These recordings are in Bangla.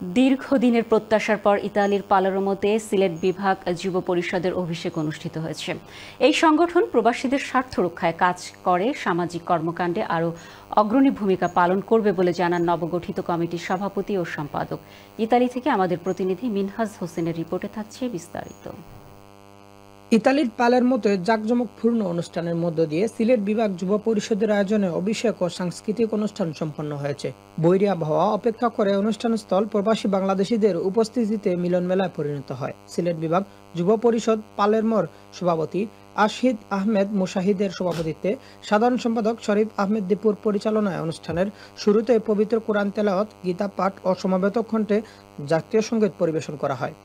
দীর্ঘদিনের প্রত্যাশার পর ইতালির পালেরমোতে সিলেট বিভাগ যুব পরিষদের অভিষেক অনুষ্ঠিত হয়েছে। এই সংগঠন প্রবাসীদের স্বার্থ রক্ষায় কাজ করে, সামাজিক কর্মকাণ্ডে আরও অগ্রণী ভূমিকা পালন করবে বলে জানান নবগঠিত কমিটির সভাপতি ও সম্পাদক। ইতালি থেকে আমাদের প্রতিনিধি মিনহাজ হোসেনের রিপোর্টে থাকছে বিস্তারিত। ইতালির পালেরমোতে জাঁকজমকপূর্ণ অনুষ্ঠানের মধ্য দিয়ে সিলেট বিভাগ যুব পরিষদের আয়োজনে অভিষেক ও সাংস্কৃতিক অনুষ্ঠান সম্পন্ন হয়েছে। বৈরী আবহাওয়া অপেক্ষা করে অনুষ্ঠানস্থল প্রবাসী বাংলাদেশিদের উপস্থিতিতে মিলন মেলায় পরিণত হয়। সিলেট বিভাগ যুব পরিষদ পালেরমোর সভাপতি আশিদ আহমেদ মুশাহিদের সভাপতিত্বে সাধারণ সম্পাদক শরীফ আহমেদ দীপুর পরিচালনায় অনুষ্ঠানের শুরুতে পবিত্র কোরআন তেলাওয়াত, গীতা পাঠ ও সমবেত কণ্ঠে জাতীয় সঙ্গীত পরিবেশন করা হয়।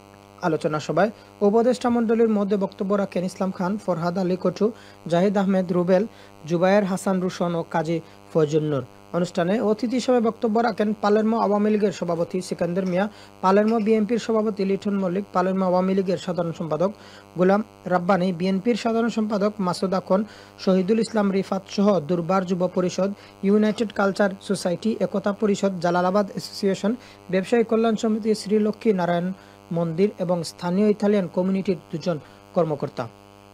আলোচনা সভায় উপদেষ্টা মণ্ডলীর মধ্যে বক্তব্য রাখেন ইসলাম খান, ফরহাদ আলী কচু, জাহিদ আহমেদ রুবেল, জুবায়ের হাসান রুশন ও কাজী ফয়জুন্নুর। অনুষ্ঠানে অতিথি হিসেবে বক্তব্য রাখেন পালেরমো আওয়ামী লীগের সভাপতি সিকান্দার মিয়া, পালেরমো বিএনপির সভাপতি লিটন মল্লিক, পালেরমো আওয়ামী লীগের সাধারণ সম্পাদক গোলাম রাব্বানী, বিএনপির সাধারণ সম্পাদক মাসুদ আখন, শহীদুল ইসলাম রিফাত সহ দুর্বার যুব পরিষদ, ইউনাইটেড কালচার সোসাইটি, একতা পরিষদ, জালালাবাদ অ্যাসোসিয়েশন, ব্যবসায়ী কল্যাণ সমিতি, শ্রীলক্ষ্মী নারায়ণ মন্দির এবং স্থানীয় ইতালিয়ান কমিউনিটির দুজন কর্মকর্তা।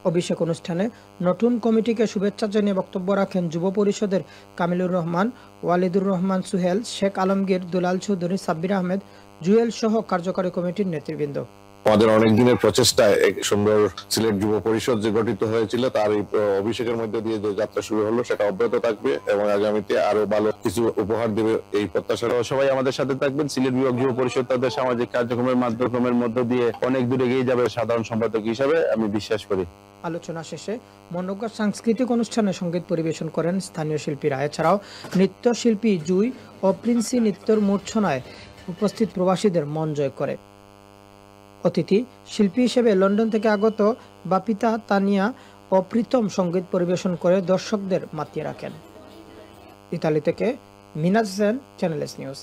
অভিষেক অনুষ্ঠানে নতুন কমিটিকে শুভেচ্ছা জানিয়ে বক্তব্য রাখেন যুব পরিষদের কামিলুর রহমান, ওয়ালিদুর রহমান সুহেল, শেখ আলমগীর, দুলাল চৌধুরী, সাব্বির আহমেদ, জুয়েল সহ কার্যকারী কমিটির নেতৃবৃন্দ। আমাদের অনেক দিনের প্রচেষ্টায় এক সুন্দর সিলেট যুব পরিষদ যে গঠিত হয়েছিল তার এই অভিষেকের মধ্যে দিয়ে যে যাত্রা শুরু হলো সেটা অব্যাহত থাকবে এবং আগামীতে আরো ভালো কিছু উপহার দেবে এই প্রত্যাশা। সবাই আমাদের সাথে থাকবেন। সিলেট বিভাগ যুব পরিষদ তাদের সামাজিক কার্যক্রমের মাধ্যমের মধ্য দিয়ে অনেক দূরে এগিয়ে যাবে সাধারণ সম্পাদক হিসাবে আমি বিশ্বাস করি। আলোচনা শেষে মনোজ্ঞ সাংস্কৃতিক অনুষ্ঠানে সঙ্গীত পরিবেশন করেন স্থানীয় শিল্পীরা। এছাড়াও নৃত্যশিল্পী জুই ও প্রিন্সি নৃত্যের মূর্ছনায় উপস্থিত প্রবাসীদের মন জয় করে। অতিথি শিল্পী হিসেবে লন্ডন থেকে আগত বাপিতা তানিয়া ও প্রীতম সঙ্গীত পরিবেশন করে দর্শকদের মাতিয়ে রাখেন। ইতালি থেকে Minhaj Hossain, channel S news.